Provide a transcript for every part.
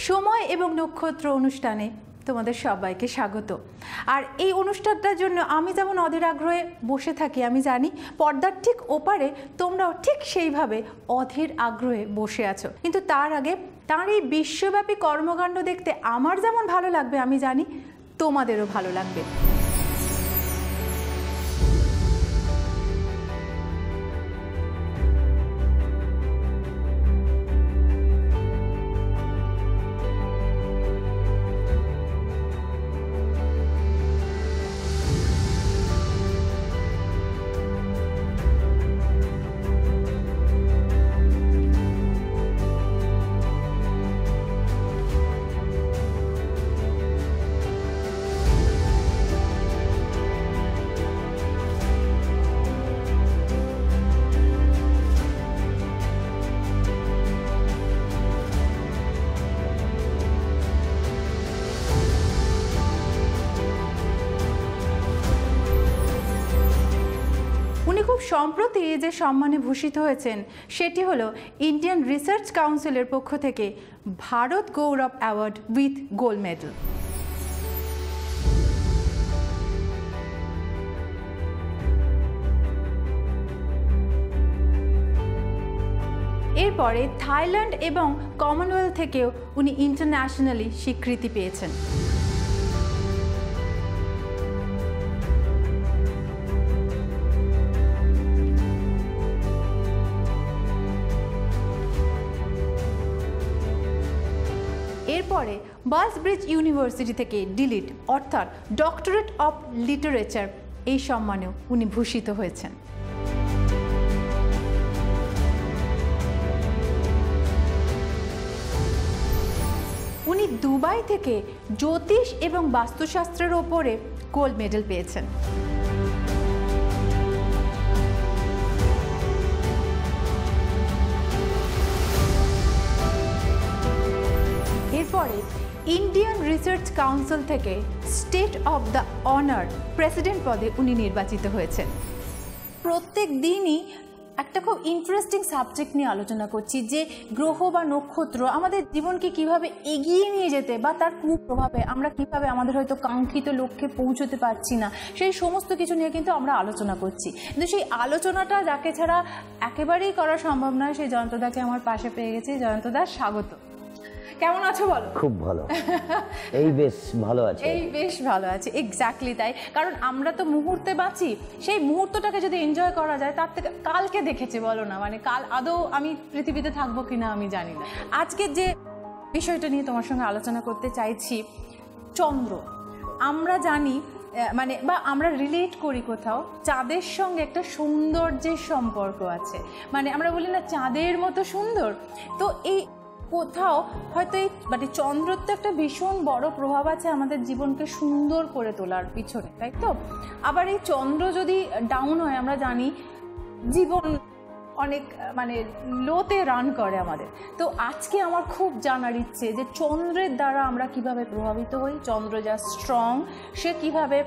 সময় এবং নক্ষত্র অনুষ্ঠানে তোমাদের সবাইকে স্বাগত। আর এই অনুষ্ঠানটার জন্য আমি যেমন অধীর আগ্রহে বসে থাকি, আমি জানি পর্দার ঠিক ওপারে তোমরাও ঠিক সেইভাবে অধীর আগ্রহে বসে আছো। কিন্তু তার আগে তার এই বিশ্বব্যাপী কর্মকাণ্ড দেখতে আমার যেমন ভালো লাগবে, আমি জানি তোমাদেরও ভালো লাগবে। সম্প্রতি যে সম্মানে ভূষিত হয়েছেন সেটি হলো ইন্ডিয়ান রিসার্চ কাউন্সিলের পক্ষ থেকে ভারত গৌরব অ্যাওয়ার্ড উইথ গোল্ড মেডেল। এরপরে থাইল্যান্ড এবং কমনওয়েলথ থেকেও উনি ইন্টারন্যাশনালি স্বীকৃতি পেয়েছেন। এরপরে বার্সব্রিজ ইউনিভার্সিটি থেকে ডিলিট অর্থাৎ ডক্টরেট অফ লিটারেচার এই সম্মানেও উনি ভূষিত হয়েছেন। উনি দুবাই থেকে জ্যোতিষ এবং বাস্তুশাস্ত্রের ওপরে গোল্ড মেডেল পেয়েছেন। এরপরে ইন্ডিয়ান রিসার্চ কাউন্সিল থেকে state of the honour president পদে উনি নির্বাচিত হয়েছেন। প্রত্যেক দিনই একটা খুব ইন্টারেস্টিং সাবজেক্ট নিয়ে আলোচনা করছি, যে গ্রহ বা নক্ষত্র আমাদের জীবনকে কিভাবে এগিয়ে নিয়ে যেতে বা তার কুপ্রভাবে আমরা কিভাবে আমাদের হয়তো কাঙ্ক্ষিত লক্ষ্যে পৌঁছতে পারছি না, সেই সমস্ত কিছু নিয়ে কিন্তু আমরা আলোচনা করছি। কিন্তু সেই আলোচনাটা যাকে ছাড়া একেবারেই করা সম্ভব নয়, সেই জয়ন্তদাকে আমার পাশে পেয়ে গেছি। জয়ন্তদা, স্বাগত। কেমন আছো বলো? খুব ভালো। এই বেশ ভালো আছে। এই বেশ ভালো আছে, এক্স্যাক্টলি তাই। কারণ আমরা তো মুহূর্তে বাঁচি, সেই মুহূর্তটাকে যদি এনজয় করা যায় তার থেকে কালকে দেখেছি বলো না, মানে কাল আদৌ আমি পৃথিবীতে থাকবো কিনা আমি জানি না। আজকে যে বিষয়টা নিয়ে তোমার সঙ্গে আলোচনা করতে চাইছি, চন্দ্র। আমরা জানি মানে বা আমরা রিলেট করি কোথাও চাঁদের সঙ্গে একটা সৌন্দর্যের সম্পর্ক আছে, মানে আমরা বলি না চাঁদের মতো সুন্দর। তো এই কোথাও হয়তো এই মানে চন্দ্রের তো একটা ভীষণ বড় প্রভাব আছে আমাদের জীবনকে সুন্দর করে তোলার পিছনে, তাই তো? আবার এই চন্দ্র যদি ডাউন হয় আমরা জানি জীবন অনেক মানে লোতে রান করে আমাদের। তো আজকে আমার খুব জানার ইচ্ছে যে চন্দ্রের দ্বারা আমরা কিভাবে প্রভাবিত হই, চন্দ্র যা স্ট্রং সে কিভাবে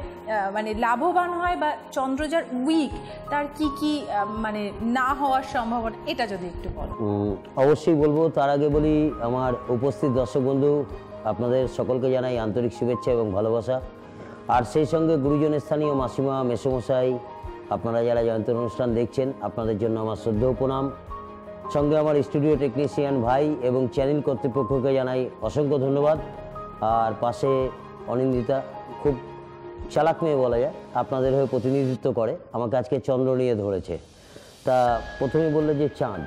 মানে লাভবান হয়, বা চন্দ্র যার উইক তার কি কি মানে না হওয়ার সম্ভাবনা, এটা যদি একটু বলো। অবশ্যই বলবো। তার আগে বলি, আমার উপস্থিত দর্শক বন্ধু আপনাদের সকলকে জানাই আন্তরিক শুভেচ্ছা এবং ভালোবাসা। আর সেই সঙ্গে গুরুজনের স্থানীয় মাসিমা, মেসোমশাই, আপনারা যারা জয়ন্তর অনুষ্ঠান দেখছেন আপনাদের জন্য আমার শ্রদ্ধেয় প্রণাম। সঙ্গে আমার স্টুডিও টেকনিশিয়ান ভাই এবং চ্যানেল কর্তৃপক্ষকে জানাই অসংখ্য ধন্যবাদ। আর পাশে অনিন্দিতা, খুব চালাক মেয়ে বলা যায়, আপনাদের হয়ে প্রতিনিধিত্ব করে, আমাকে আজকে চন্দ্র নিয়ে ধরেছে। তা প্রথমে বললে যে চাঁদ,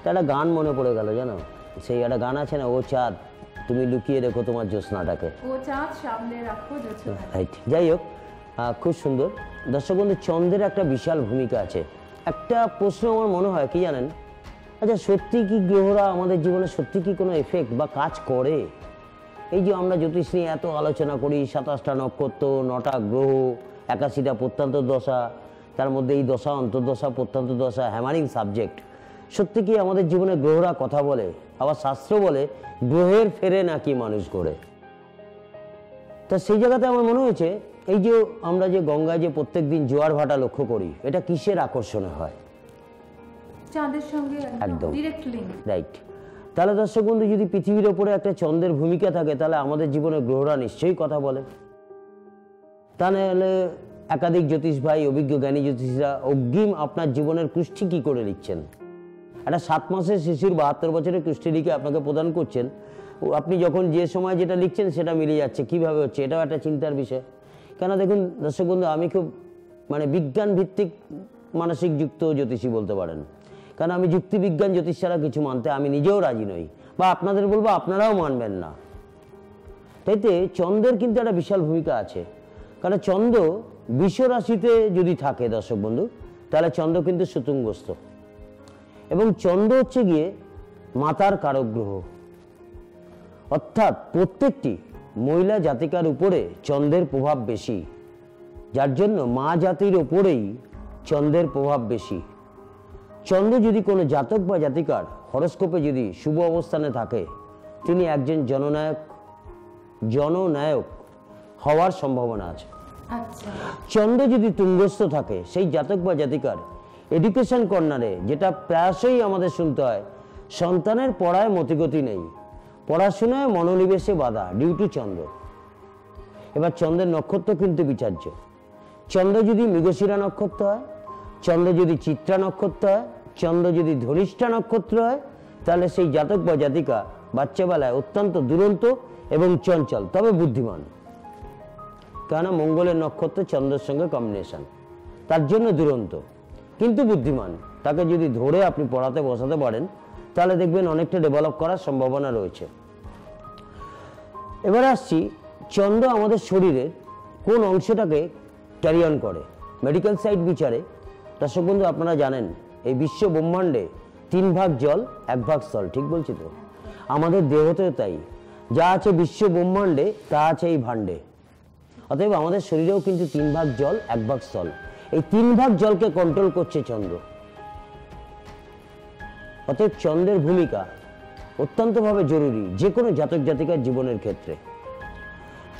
তা একটা গান মনে পড়ে গেল, জানো সেই একটা গান আছে না, ও চাঁদ তুমি লুকিয়ে রেখো তোমার জ্যোৎস্নাটাকে, ও চাঁদ সামনে রাখো জ্যোৎস্না। রাইট। যাই হোক, খুব সুন্দর। দর্শক বন্ধু, চন্দ্রের একটা বিশাল ভূমিকা আছে। একটা প্রশ্ন আমার মনে হয় কি জানেন, আচ্ছা সত্যি কি গ্রহরা আমাদের জীবনে সত্যি কি কোনো এফেক্ট বা কাজ করে? এই যে আমরা জ্যোতিষ নিয়ে এত আলোচনা করি, 27টা নক্ষত্র, 9টা গ্রহ, 81টা প্রত্যন্ত দশা, তার মধ্যে এই দশা, অন্তর্দশা, প্রত্যন্ত দশা, হ্যামারিং সাবজেক্ট, সত্যি কি আমাদের জীবনে গ্রহরা কথা বলে? আবার শাস্ত্র বলে গ্রহের ফেরে নাকি মানুষ করে। তা সেই জায়গাতে আমার মনে হয়েছে এই যে আমরা যে গঙ্গায় যে প্রত্যেক দিন জোয়ার ভাটা লক্ষ্য করি, এটা কিসের আকর্ষণে হয়? চাঁদের সঙ্গে একদম ডাইরেক্ট লিংক। রাইট। তাহলে দর্শক বন্ধু, যদি পৃথিবীর ওপরে একটা চন্দ্রের ভূমিকা থাকে, তাহলে আমাদের জীবনে গ্রহরা নিশ্চয়ই কথা বলে। তা নাহলে একাধিক জ্যোতিষ ভাই, অভিজ্ঞ জ্ঞানী জ্যোতিষীরা অগ্রিম আপনার জীবনের কুষ্ঠি কি করে লিখছেন। একটা 7 মাসের শিশুর 72 বছরের কুষ্ঠি লিখে আপনাকে প্রদান করছেন, আপনি যখন যে সময় যেটা লিখছেন সেটা মিলে যাচ্ছে, কিভাবে হচ্ছে, এটাও একটা চিন্তার বিষয়। কেন দেখুন দর্শক বন্ধু, আমি খুব বিজ্ঞান ভিত্তিক মানসিক যুক্ত জ্যোতিষী বলতে পারেন, কারণ আমি যুক্তিবিজ্ঞান জ্যোতিষ ছাড়া কিছু মানতে আমি নিজেও রাজি নই, বা আপনাদের বলবো আপনারাও মানবেন না। তাইতে চন্দ্রের কিন্তু একটা বিশাল ভূমিকা আছে, কারণ চন্দ্র বৃষ রাশিতে যদি থাকে দর্শক বন্ধু, তাহলে চন্দ্র কিন্তু শত্রুগ্রস্ত, এবং চন্দ্র হচ্ছে গিয়ে মাতার কারক গ্রহ, অর্থাৎ প্রত্যেকটি মহিলা জাতিকার উপরে চন্দ্রের প্রভাব বেশি, যার জন্য মা জাতির ওপরেই চন্দ্রের প্রভাব বেশি। চন্দ্র যদি কোনো জাতক বা জাতিকার হরস্কোপে যদি শুভ অবস্থানে থাকে, তিনি একজন জননায়ক হওয়ার সম্ভাবনা আছে। চন্দ্র যদি তুঙ্গস্থ থাকে, সেই জাতক বা জাতিকার এডুকেশন কর্নারে, যেটা প্রায়শই আমাদের শুনতে হয়, সন্তানের পড়ায় মতিগতি নেই, পড়াশোনায় মনোনিবেশে বাধা, ডিউ টু চন্দ্র। এবার চন্দ্রের নক্ষত্র কিন্তু বিচার্য। চন্দ্র যদি মৃগশিরা নক্ষত্র হয়, চন্দ্র যদি চিত্রা নক্ষত্র হয়, চন্দ্র যদি ধনিষ্ঠা নক্ষত্র হয়, তাহলে সেই জাতক বা জাতিকা বাচ্চাবেলায় অত্যন্ত দুরন্ত এবং চঞ্চল, তবে বুদ্ধিমান। কেননা মঙ্গলের নক্ষত্র চন্দ্রের সঙ্গে কম্বিনেশন, তার জন্য দুরন্ত কিন্তু বুদ্ধিমান। তাকে যদি ধরে আপনি পড়াতে বসাতে পারেন, তাহলে দেখবেন অনেকটা ডেভেলপ করার সম্ভাবনা রয়েছে। এবার আসছি, চন্দ্র আমাদের শরীরের কোন অংশটাকে ক্যারি অন করে। মেডিকেল সাইড বিচারে দর্শক বন্ধু, আপনারা জানেন এই বিশ্ব ব্রহ্মাণ্ডে 3 ভাগ জল 1 ভাগ স্থল, ঠিক বলছি তো? আমাদের দেহতেও তাই, যা আছে বিশ্ব ব্রহ্মাণ্ডে তা আছে এই ভাণ্ডে। অতএব আমাদের শরীরেও কিন্তু 3 ভাগ জল 1 ভাগ স্থল, এই 3 ভাগ জলকে কন্ট্রোল করছে চন্দ্র। অতএব চন্দ্রের ভূমিকা অত্যন্তভাবে জরুরি যে কোনো জাতক জাতিকার জীবনের ক্ষেত্রে।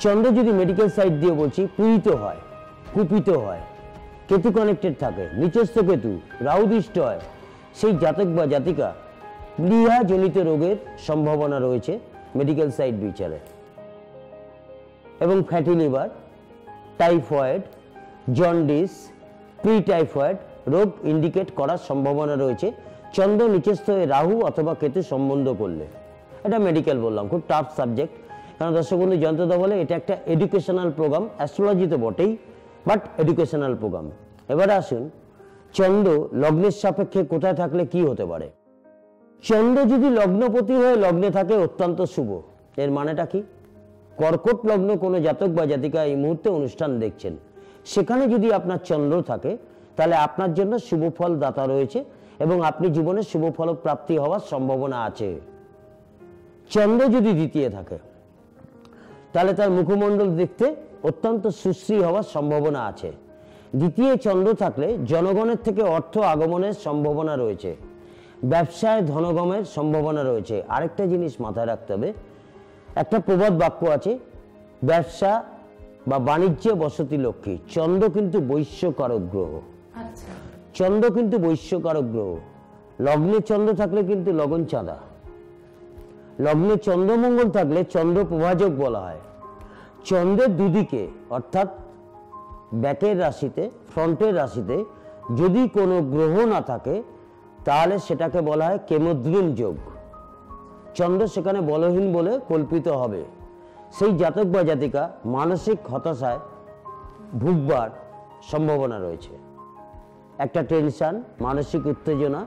চন্দ্র যদি মেডিকেল সাইড দিয়ে বলছি পীড়িত হয়, কুপিত হয়, কেতু কানেক্টেড থাকে, নিচস্থ কেতু, রাহুদৃষ্ট হয়, সেই জাতক বা জাতিকা প্লীহাজনিত রোগের সম্ভাবনা রয়েছে মেডিকেল সাইড বিচারে। এবং fatty liver, typhoid, jaundice, pre typhoid রোগ ইন্ডিকেট করার সম্ভাবনা রয়েছে চন্দ্র নিচস্থ হয়ে রাহু অথবা কেতু সম্বন্ধ করলে। এটা মেডিকেল বললাম, খুব টাফ সাবজেক্ট, কারণ দর্শক বন্ধু যন্ত্রতা বলে এটা একটা এডুকেশনাল প্রোগ্রাম, অ্যাস্ট্রোলজি তো বটেই, বাট এডুকেশনাল প্রোগ্রাম। এবারে আসুন, চন্দ্র লগ্নের সাপেক্ষে কোথায় থাকলে কি হতে পারে। চন্দ্র যদি লগ্নপতি হয়ে লগ্নে থাকে অত্যন্ত শুভ। এর মানেটা কি? কর্কট লগ্ন কোনো জাতক বা জাতিকা এই মুহূর্তে অনুষ্ঠান দেখছেন, সেখানে যদি আপনার চন্দ্র থাকে, তাহলে আপনার জন্য শুভ ফল দাতা রয়েছে এবং আপনি জীবনে শুভ ফল প্রাপ্তি হওয়ার সম্ভাবনা আছে। চন্দ্র যদি দ্বিতীয় থাকে, তাহলে তার মুখমণ্ডল দেখতে অত্যন্ত সুশ্রী হওয়ার সম্ভাবনা আছে। দ্বিতীয় চন্দ্র থাকলে জনগণের থেকে অর্থ আগমনের সম্ভাবনা রয়েছে, ব্যবসায় ধনগমের সম্ভাবনা রয়েছে। আরেকটা জিনিস মাথায় রাখতে হবে, একটা প্রবাদ বাক্য আছে, ব্যবসা বা বাণিজ্যে বসতি লক্ষ্মী। চন্দ্র কিন্তু বৈশ্যকারক গ্রহ। চন্দ্র কিন্তু বৈশ্যকারক গ্রহ। লগ্নে চন্দ্র থাকলে কিন্তু লগন চাঁদা। লগ্নে চন্দ্রমঙ্গল থাকলে চন্দ্র প্রভাজক বলা হয়। চন্দ্রের দুদিকে অর্থাৎ ব্যাকের রাশিতে, ফ্রন্টের রাশিতে যদি কোনো গ্রহ না থাকে, তাহলে সেটাকে বলা হয় কেমদ্রুম যোগ। চন্দ্র সেখানে বলহীন বলে কল্পিত হবে। সেই জাতক বা জাতিকা মানসিক হতাশায় ভুগবার সম্ভাবনা রয়েছে। একটা টেনশন, মানসিক উত্তেজনা,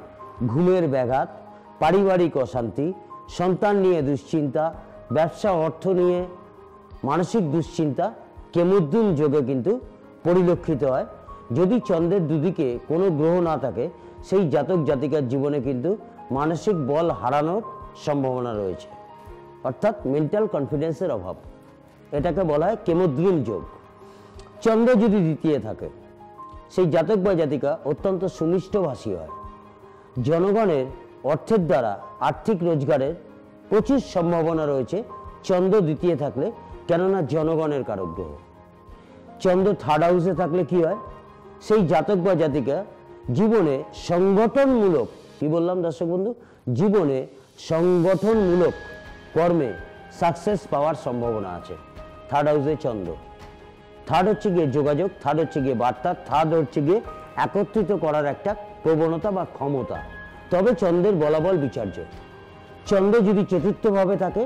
ঘুমের ব্যাঘাত, পারিবারিক অশান্তি, সন্তান নিয়ে দুশ্চিন্তা, ব্যবসা অর্থ নিয়ে মানসিক দুশ্চিন্তা কেমদ্রুম যোগে কিন্তু পরিলক্ষিত হয়। যদি চন্দ্রের দুদিকে কোনো গ্রহ না থাকে, সেই জাতক জাতিকার জীবনে কিন্তু মানসিক বল হারানোর সম্ভাবনা রয়েছে, অর্থাৎ মেন্টাল কনফিডেন্সের অভাব। এটাকে বলা হয় কেমদ্রুম যোগ। চন্দ্র যদি দ্বিতীয় থাকে, সেই জাতক বা জাতিকা অত্যন্ত সুমিষ্টভাষী হয়। জনগণের অর্থের দ্বারা আর্থিক রোজগারের প্রচুর সম্ভাবনা রয়েছে চন্দ্র দ্বিতীয় থাকলে, কেননা জনগণের কারক গ্রহ। চন্দ্র থার্ড হাউসে থাকলে কি হয়, সেই জাতক বা জাতিকা জীবনে সংগঠনমূলক, কি বললাম দর্শক বন্ধু, জীবনে সংগঠনমূলক কর্মে সাকসেস পাওয়ার সম্ভাবনা আছে। থার্ড হাউসে চন্দ্র। থার্ড হচ্ছে গিয়ে যোগাযোগ, থার্ড হচ্ছে গিয়ে বার্তা, থার্ড হচ্ছে গিয়ে একত্রিত করার একটা প্রবণতা বা ক্ষমতা। তবে চন্দ্রের বলাবল বিচার্য। চন্দ্র যদি চতুর্থভাবে থাকে,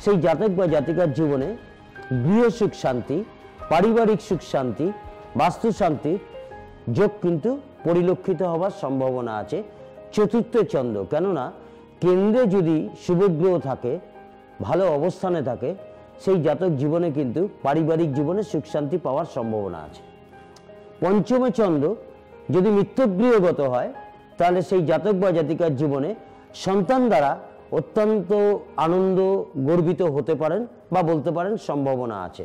সেই জাতক বা জাতিকার জীবনে গৃহ সুখ শান্তি, পারিবারিক সুখ শান্তি, বাস্তু শান্তি যোগ কিন্তু পরিলক্ষিত হওয়ার সম্ভাবনা আছে চতুর্থ চন্দ্র। কেননা কেন্দ্রে যদি শুভগ্রহ থাকে, ভালো অবস্থানে থাকে, সেই জাতক জীবনে কিন্তু পারিবারিক জীবনে সুখ শান্তি পাওয়ার সম্ভাবনা আছে। পঞ্চমে চন্দ্র যদি মিত্রগৃহগত হয়, তাহলে সেই জাতক বা জাতিকার জীবনে সন্তান দ্বারা অত্যন্ত আনন্দ গর্বিত হতে পারেন বা বলতে পারেন সম্ভাবনা আছে।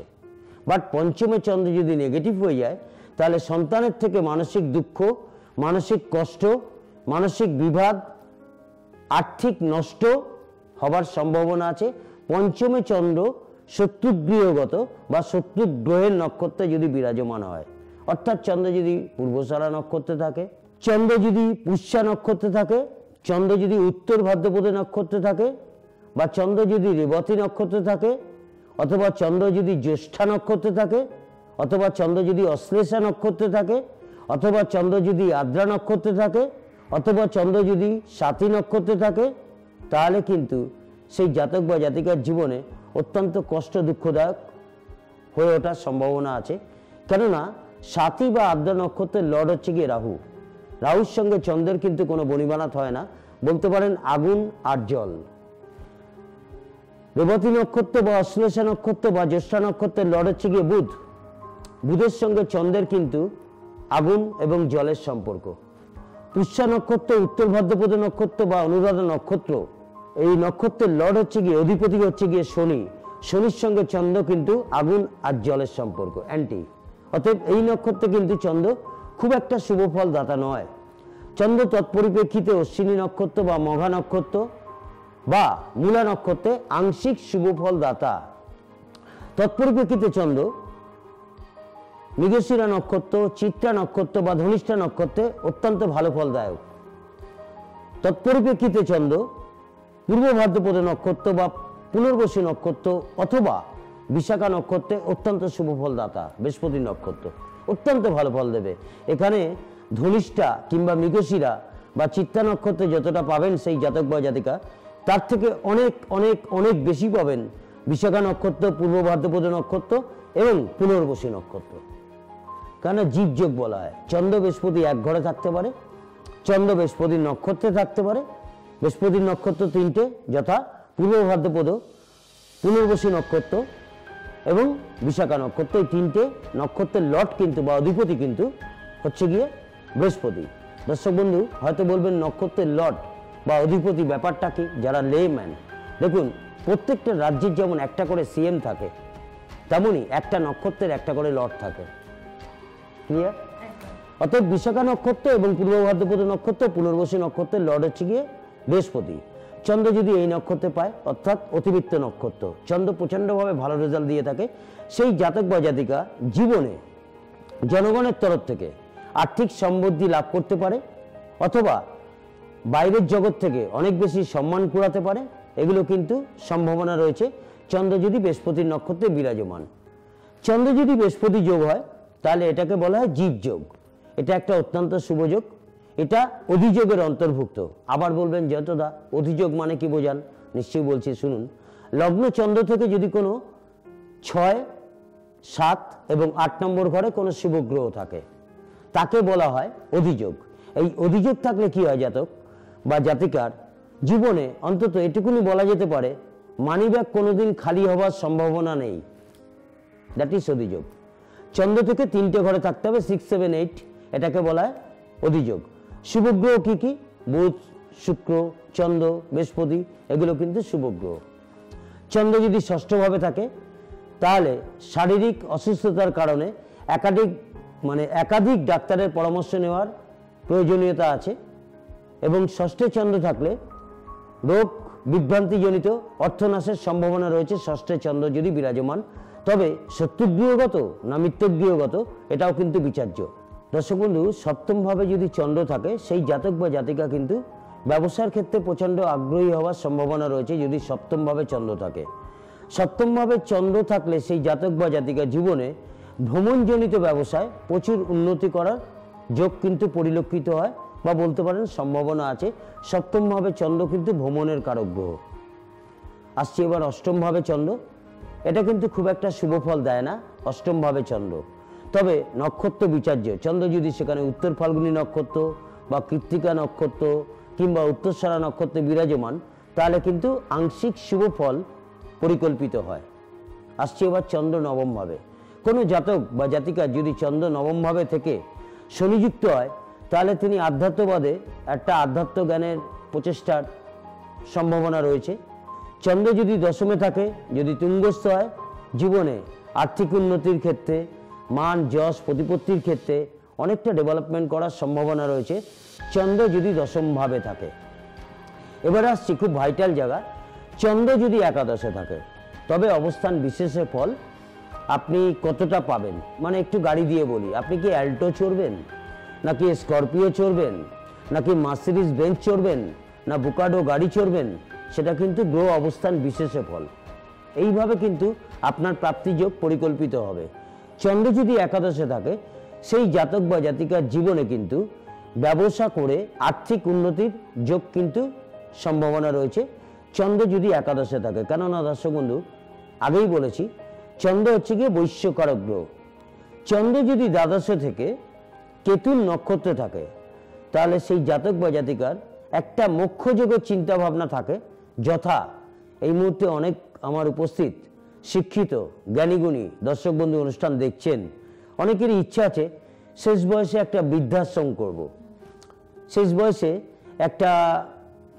বাট পঞ্চমে চন্দ্র যদি নেগেটিভ হয়ে যায়, তাহলে সন্তানের থেকে মানসিক দুঃখ, মানসিক কষ্ট, মানসিক বিবাদ, আর্থিক নষ্ট হবার সম্ভাবনা আছে। পঞ্চমে চন্দ্র শত্রুগৃহগত বা শত্রু গ্রহের নক্ষত্রে যদি বিরাজমান হয়, অর্থাৎ চন্দ্র যদি পূর্বসারা নক্ষত্রে থাকে, চন্দ্র যদি পুষ্যা নক্ষত্রে থাকে, চন্দ্র যদি উত্তর ভাদ্রপদে নক্ষত্রে থাকে, বা চন্দ্র যদি রেবতী নক্ষত্রে থাকে, অথবা চন্দ্র যদি জ্যেষ্ঠা নক্ষত্রে থাকে, অথবা চন্দ্র যদি অশ্লেষা নক্ষত্রে থাকে, অথবা চন্দ্র যদি আদ্রা নক্ষত্রে থাকে, অথবা চন্দ্র যদি স্বাতী নক্ষত্রে থাকে, তাহলে কিন্তু সেই জাতক বা জাতিকার জীবনে অত্যন্ত কষ্ট দুঃখদায়ক হয়ে ওঠার সম্ভাবনা আছে। কেননা স্বাতী বা আদ্রা নক্ষত্রের লর্ড হচ্ছে গিয়ে রাহু। রাহুর সঙ্গে চন্দ্রের কিন্তু কোনো বনিবানাত হয় না, বলতে পারেন আগুন আর জল। রেবতী নক্ষত্র বা অশ্লেষা নক্ষত্র বা জ্যেষ্ঠা নক্ষত্রের লর্ড হচ্ছে গিয়ে বুধ। বুধের সঙ্গে চন্দ্রের কিন্তু আগুন এবং জলের সম্পর্ক। পুষ্যা নক্ষত্র, উত্তর ভাদ্রপদ নক্ষত্র বা অনুরাধা নক্ষত্র, এই নক্ষত্রের লর্ড হচ্ছে গিয়ে অধিপতি হচ্ছে গিয়ে শনি। শনির সঙ্গে চন্দ্র কিন্তু আগুন আর জলের সম্পর্ক, অ্যান্টি। অতএব এই নক্ষত্রে কিন্তু চন্দ্র খুব একটা শুভ ফল দাতা নয়। চন্দ্র তৎপরিপ্রেক্ষিতে অশ্বিনী নক্ষত্র বা মঘা নক্ষত্র বা মূলা নক্ষত্রে আংশিক শুভ ফল দাতা। তৎপরিপ্রেক্ষিতে চন্দ্র মৃগশিরা নক্ষত্র, চিত্রা নক্ষত্র বা ধনিষ্ঠা নক্ষত্রে অত্যন্ত ভালো ফলদায়ক। তৎপরিপ্রেক্ষিতে চন্দ্র পূর্ব ভাদ্রপদ নক্ষত্র বা পুনর্বসু নক্ষত্র অথবা বিশাখা নক্ষত্রে অত্যন্ত শুভ ফলদাতা। বৃহস্পতি নক্ষত্র অত্যন্ত ভালো ফল দেবে। এখানে ধনিষ্ঠা কিংবা মৃগশিরা বা চিত্রা নক্ষত্রে যতটা পাবেন সেই জাতক বা জাতিকা, তার থেকে অনেক অনেক অনেক বেশি পাবেন বিশাখা নক্ষত্র, পূর্ব ভাদ্রপদ নক্ষত্র এবং পুনর্বসু নক্ষত্র। কেন জীবযোগ বলা হয়। চন্দ্র বৃহস্পতি এক ঘরে থাকতে পারে, চন্দ্র বৃহস্পতির নক্ষত্রে থাকতে পারে। বৃহস্পতির নক্ষত্র তিনটে, যথা পূর্ব ভাদ্রপদ, পুনর্বসু নক্ষত্র এবং বিশাখা নক্ষত্র। এই তিনটে নক্ষত্রের লর্ড কিন্তু বা অধিপতি কিন্তু হচ্ছে গিয়ে বৃহস্পতি। দর্শক বন্ধু হয়তো বলবেন নক্ষত্রের লর্ড বা অধিপতি ব্যাপারটা কি? যারা লেম্যান, দেখুন প্রত্যেকটা রাজ্যের যেমন একটা করে সিএম থাকে, তেমনি একটা নক্ষত্রের একটা করে লর্ড থাকে। ক্লিয়ার? অতএব বিশাখা নক্ষত্র এবং পূর্ব ভাদ্রপদ নক্ষত্র, পুনর্বসু নক্ষত্রের লর্ড হচ্ছে গিয়ে বৃহস্পতি। চন্দ্র যদি এই নক্ষত্রে পায়, অর্থাৎ অতিবৃত্ত নক্ষত্র, চন্দ্র প্রচণ্ডভাবে ভালো রেজাল্ট দিয়ে থাকে। সেই জাতক বা জাতিকা জীবনে জনগণের তরফ থেকে আর্থিক সমৃদ্ধি লাভ করতে পারে, অথবা বাইরের জগৎ থেকে অনেক বেশি সম্মান কুড়াতে পারে। এগুলো কিন্তু সম্ভাবনা রয়েছে চন্দ্র যদি বৃহস্পতির নক্ষত্রে বিরাজমান। চন্দ্র যদি বৃহস্পতি যোগ হয়, তাহলে এটাকে বলা হয় জীব যোগ। এটা একটা অত্যন্ত শুভ যোগ। এটা অধিযোগের অন্তর্ভুক্ত। আবার বলবেন যতদা অধিযোগ মানে কি বোঝান? নিশ্চয়ই বলছি, শুনুন। লগ্ন চন্দ্র থেকে যদি কোনো 6, 7 এবং 8 নম্বর ঘরে কোনো শুভ গ্রহ থাকে, তাকে বলা হয় অধিযোগ। এই অধিযোগ থাকলে কি হয়, জাতক বা জাতিকার জীবনে অন্তত এটুকুনি বলা যেতে পারে, মানিব্যাগ কোনোদিন খালি হওয়ার সম্ভাবনা নেই। That is অধিযোগ। চন্দ্র থেকে 3টে ঘরে থাকতে হবে, 6, 7, 8, এটাকে বলা হয় অধিযোগ। শুভগ্রহ কি কি? বুধ, শুক্র, চন্দ্র, বৃহস্পতি, এগুলো কিন্তু শুভগ্রহ। চন্দ্র যদি ষষ্ঠভাবে থাকে, তাহলে শারীরিক অসুস্থতার কারণে একাধিক ডাক্তারের পরামর্শ নেওয়ার প্রয়োজনীয়তা আছে। এবং ষষ্ঠে চন্দ্র থাকলে রোগ বিভ্রান্তিজনিত অর্থনাশের সম্ভাবনা রয়েছে ষষ্ঠে চন্দ্র যদি বিরাজমান। তবে শত্রুগৃহগত না মিত্রগৃহগত, এটাও কিন্তু বিচার্য। দর্শক বন্ধু, সপ্তমভাবে যদি চন্দ্র থাকে, সেই জাতক বা জাতিকা কিন্তু ব্যবসার ক্ষেত্রে প্রচণ্ড আগ্রহী হওয়ার সম্ভাবনা রয়েছে যদি সপ্তমভাবে চন্দ্র থাকে। সপ্তমভাবে চন্দ্র থাকলে সেই জাতক বা জাতিকা জীবনে ভ্রমণজনিত ব্যবসায় প্রচুর উন্নতি করার যোগ কিন্তু পরিলক্ষিত হয়, বা বলতে পারেন সম্ভাবনা আছে। সপ্তমভাবে চন্দ্র কিন্তু ভ্রমণের কারক গ্রহ। আসছে এবার অষ্টমভাবে চন্দ্র। এটা কিন্তু খুব একটা শুভ ফল দেয় না অষ্টমভাবে চন্দ্র, তবে নক্ষত্র বিচার্য। চন্দ্র যদি সেখানে উত্তর ফাল্গুনী নক্ষত্র বা কৃত্তিকা নক্ষত্র কিংবা উত্তরসারা নক্ষত্রে বিরাজমান, তাহলে কিন্তু আংশিক শুভ ফল পরিকল্পিত হয়। আসছে এবার চন্দ্র নবমভাবে। কোনো জাতক বা জাতিকা যদি চন্দ্র নবমভাবে থেকে শনিযুক্ত হয়, তাহলে তিনি আধ্যাত্মবাদে একটা আধ্যাত্ম জ্ঞানের প্রচেষ্টার সম্ভাবনা রয়েছে। চন্দ্র যদি দশমে থাকে, যদি তুঙ্গস্থ হয়, জীবনে আর্থিক উন্নতির ক্ষেত্রে, মান যশ প্রতিপত্তির ক্ষেত্রে অনেকটা ডেভেলপমেন্ট করার সম্ভাবনা রয়েছে চন্দ্র যদি দশমভাবে থাকে। এবার আসছি খুব ভাইটাল জায়গা, চন্দ্র যদি একাদশে থাকে, তবে অবস্থান বিশেষে ফল আপনি কতটা পাবেন। মানে একটু গাড়ি দিয়ে বলি, আপনি কি অ্যাল্টো চড়বেন, নাকি স্করপিও চড়বেন, নাকি মার্সিডিজ বেঞ্চ চড়বেন, না বুকাডো গাড়ি চড়বেন, সেটা কিন্তু গ্রহ অবস্থান বিশেষে ফল। এইভাবে কিন্তু আপনার প্রাপ্তিযোগ পরিকল্পিত হবে। চন্দ্র যদি একাদশে থাকে, সেই জাতক বা জাতিকার জীবনে কিন্তু ব্যবসা করে আর্থিক উন্নতির যোগ কিন্তু সম্ভাবনা রয়েছে চন্দ্র যদি একাদশে থাকে। কেননা দর্শক বন্ধু, আগেই বলেছি চন্দ্র হচ্ছে গিয়ে বৈশ্যকারক গ্রহ। চন্দ্র যদি দ্বাদশে থেকে কেতুর নক্ষত্রে থাকে, তাহলে সেই জাতক বা জাতিকার একটা মোক্ষ যোগের চিন্তা ভাবনা থাকে। যথা এই মুহূর্তে অনেক আমার উপস্থিত শিক্ষিত জ্ঞানীগুণী দর্শক বন্ধু অনুষ্ঠান দেখছেন, অনেকেরই ইচ্ছা আছে শেষ বয়সে একটা বৃদ্ধাশ্রম করব। শেষ বয়সে একটা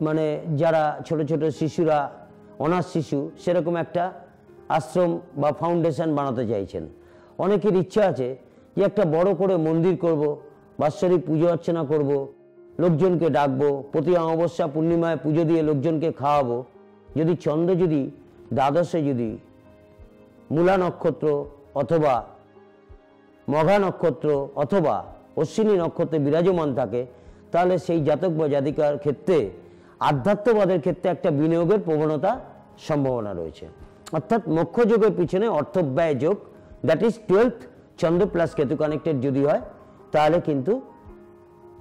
মানে যারা ছোট ছোট শিশুরা, অনাথ শিশু, সেরকম একটা আশ্রম বা ফাউন্ডেশন বানাতে চাইছেন। অনেকের ইচ্ছা আছে যে একটা বড় করে মন্দির করব, বাৎসরিক পুজো অর্চনা করব, লোকজনকে ডাকবো, প্রতি অমাবস্যা পূর্ণিমায় পুজো দিয়ে লোকজনকে খাওয়াবো। যদি চন্দ্র যদি দ্বাদশে যদি মূলা নক্ষত্র অথবা মঘা নক্ষত্র অথবা অশ্বিনী নক্ষত্রে বিরাজমান থাকে, তাহলে সেই জাতক বা জাতিকার ক্ষেত্রে আধ্যাত্মবাদের ক্ষেত্রে একটা বিনিয়োগের প্রবণতা সম্ভাবনা রয়েছে। অর্থাৎ মোক্ষ যোগের পিছনে অর্থব্যয় যোগ, that is 12th Chandra plus Ketu connected যদি হয়, তাহলে কিন্তু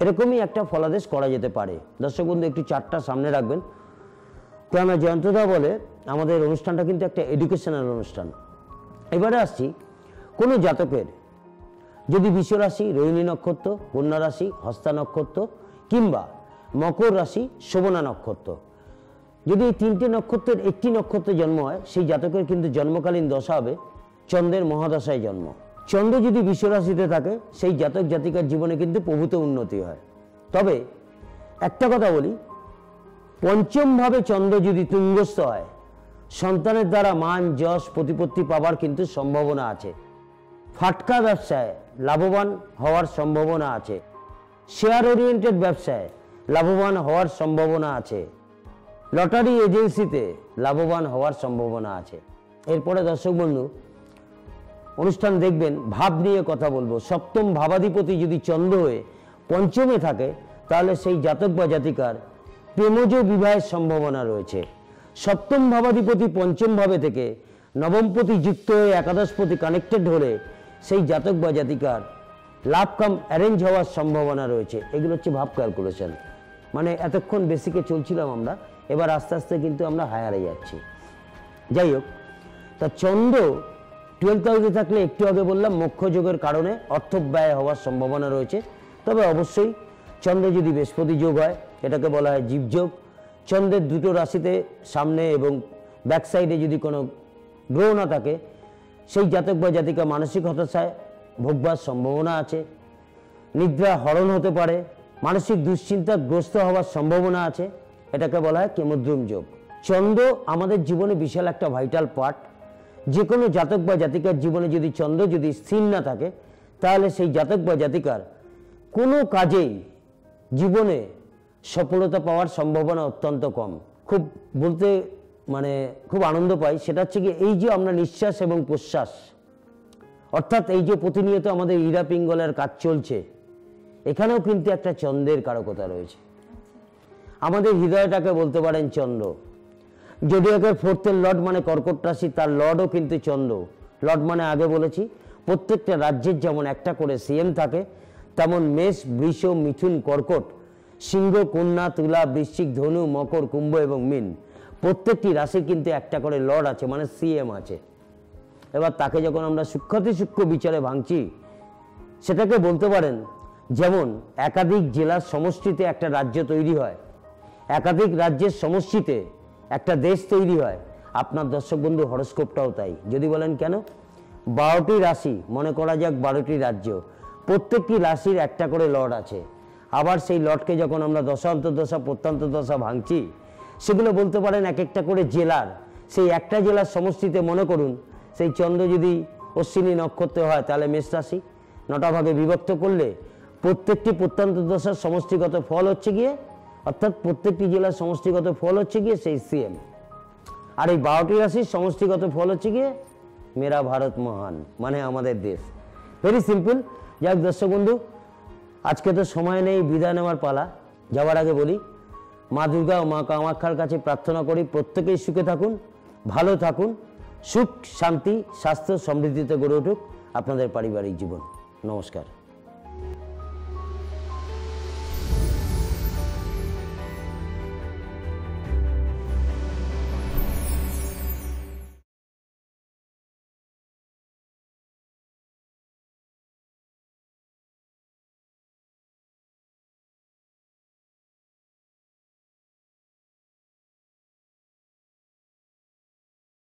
এরকমই একটা ফলাদেশ করা যেতে পারে। দর্শক বন্ধু একটু চারটা সামনে রাখবেন, কেননা জয়ন্তদা বলে আমাদের অনুষ্ঠানটা কিন্তু একটা এডুকেশনাল অনুষ্ঠান। এবারে আসছি, কোনো জাতকের যদি বৃষ রাশি, রোহিণী নক্ষত্র, কন্যা রাশি, হস্তা নক্ষত্র কিংবা মকর রাশি, শোভনা নক্ষত্র, যদি এই তিনটে নক্ষত্রের একটি নক্ষত্রে জন্ম হয়, সেই জাতকের কিন্তু জন্মকালীন দশা হবে চন্দ্রের মহাদশায় জন্ম। চন্দ্র যদি বৃষ রাশিতে থাকে, সেই জাতক জাতিকার জীবনে কিন্তু প্রভূত উন্নতি হয়। তবে একটা কথা বলি, পঞ্চমভাবে চন্দ্র যদি তুঙ্গস্থ হয়, সন্তানের দ্বারা মান যশ প্রতিপত্তি পাবার কিন্তু সম্ভাবনা আছে। ফাটকা ব্যবসায় লাভবান হওয়ার সম্ভাবনা আছে। শেয়ার ওরিয়েন্টেড ব্যবসায় লাভবান হওয়ার সম্ভাবনা আছে। লটারি এজেন্সিতে লাভবান হওয়ার সম্ভাবনা আছে। এরপরে দর্শক বন্ধু অনুষ্ঠান দেখবেন, ভাব নিয়ে কথা বলবো। সপ্তম ভাবাধিপতি যদি চন্দ্র হয়ে পঞ্চমে থাকে, তাহলে সেই জাতক বা জাতিকার প্রেমজ বিবাহের সম্ভাবনা রয়েছে। সপ্তম ভাবাধিপতি পঞ্চম ভাবে থেকে নবমপতি যুক্ত হয়ে একাদশপতি কানেক্টেড হলে সেই জাতক বা জাতিকার লাভ কাম অ্যারেঞ্জ হওয়ার সম্ভাবনা রয়েছে। এগুলো হচ্ছে ভাব ক্যালকুলেশন। মানে এতক্ষণ বেসিকে চলছিলাম আমরা, এবার আস্তে আস্তে কিন্তু আমরা হায়ারে যাচ্ছি। যাই হোক, তা চন্দ্র 12th হাউসে থাকলে একটু আগে বললাম মোক্ষ যোগের কারণে অর্থব্যয় হওয়ার সম্ভাবনা রয়েছে। তবে অবশ্যই চন্দ্র যদি বৃহস্পতি যোগ হয়, এটাকে বলা হয় জীবযোগ। চন্দ্রের দুটো রাশিতে সামনে এবং ব্যাক সাইডে যদি কোনো গ্রহ না থাকে, সেই জাতক বা জাতিকা মানসিক হতাশায় ভোগবার সম্ভাবনা আছে। নিদ্রা হরণ হতে পারে, মানসিক দুশ্চিন্তাগ্রস্ত হওয়ার সম্ভাবনা আছে। এটাকে বলা হয় কেমদ্রুম যোগ। চন্দ্র আমাদের জীবনে বিশাল একটা ভাইটাল পার্ট। যে কোনো জাতক বা জাতিকার জীবনে যদি চন্দ্র যদি স্থির না থাকে, তাহলে সেই জাতক বা জাতিকার কোনো কাজেই জীবনে সফলতা পাওয়ার সম্ভাবনা অত্যন্ত কম। খুব বলতে মানে খুব আনন্দ পাই, সেটা হচ্ছে কি, এই যে আমরা নিঃশ্বাস এবং প্রশ্বাস, অর্থাৎ এই যে প্রতিনিয়ত আমাদের ইরা পিঙ্গলের কাজ চলছে, এখানেও কিন্তু একটা চন্দ্রের কারকতা রয়েছে। আমাদের হৃদয়টাকে বলতে পারেন চন্দ্র। জোডিয়াকের ফোর্থের লর্ড মানে কর্কট রাশি, তার লর্ডও কিন্তু চন্দ্র। লর্ড মানে আগে বলেছি প্রত্যেকটা রাজ্যের যেমন একটা করে সিএম থাকে, তেমন মেষ, বৃষ, মিথুন, কর্কট, সিংহ, কন্যা, তুলা, বৃশ্চিক, ধনু, মকর, কুম্ভ এবং মীন প্রত্যেকটি রাশির কিন্তু একটা করে লর্ড আছে, মানে সিএম আছে। এবার তাকে যখন আমরা সূক্ষ্মাতি সূক্ষ্ম বিচারে ভাঙছি, সেটাকে বলতে পারেন যেমন একাধিক জেলার সমষ্টিতে একটা রাজ্য তৈরি হয়, একাধিক রাজ্যের সমষ্টিতে একটা দেশ তৈরি হয়। আপনার দর্শক বন্ধু হরস্কোপটাও তাই। যদি বলেন কেন, 12টি রাশি, মনে করা যাক 12টি রাজ্য, প্রত্যেকটি রাশির একটা করে লর্ড আছে। আবার সেই লর্ডকে যখন আমরা দশা অন্তর্দশা প্রত্যন্ত দশা ভাঙছি, সেগুলো বলতে পারেন এক একটা করে জেলার, সেই একটা জেলার সমষ্টিতে মনে করুন সেই চন্দ্র যদি অশ্বিনী নক্ষত্র হয় তাহলে মেষ রাশি, 9টা ভাগে বিভক্ত করলে প্রত্যেকটি প্রত্যন্ত দশার সমষ্টিগত ফল হচ্ছে গিয়ে, অর্থাৎ প্রত্যেকটি জেলার সমষ্টিগত ফল হচ্ছে গিয়ে সেই সিএম। আর এই 12টি রাশির সমষ্টিগত ফল হচ্ছে গিয়ে মেরা ভারত মহান, মানে আমাদের দেশ। Very simple. যাক দর্শক বন্ধু, আজকে তো সময় নেই, বিদায় নেওয়ার পালা। যাওয়ার আগে বলি, মা দুর্গা ও মা কামাখ্যার কাছে প্রার্থনা করি প্রত্যেকেই সুখে থাকুন, ভালো থাকুন, সুখ শান্তি স্বাস্থ্য সমৃদ্ধিতে গড়ে উঠুক আপনাদের পারিবারিক জীবন। নমস্কার।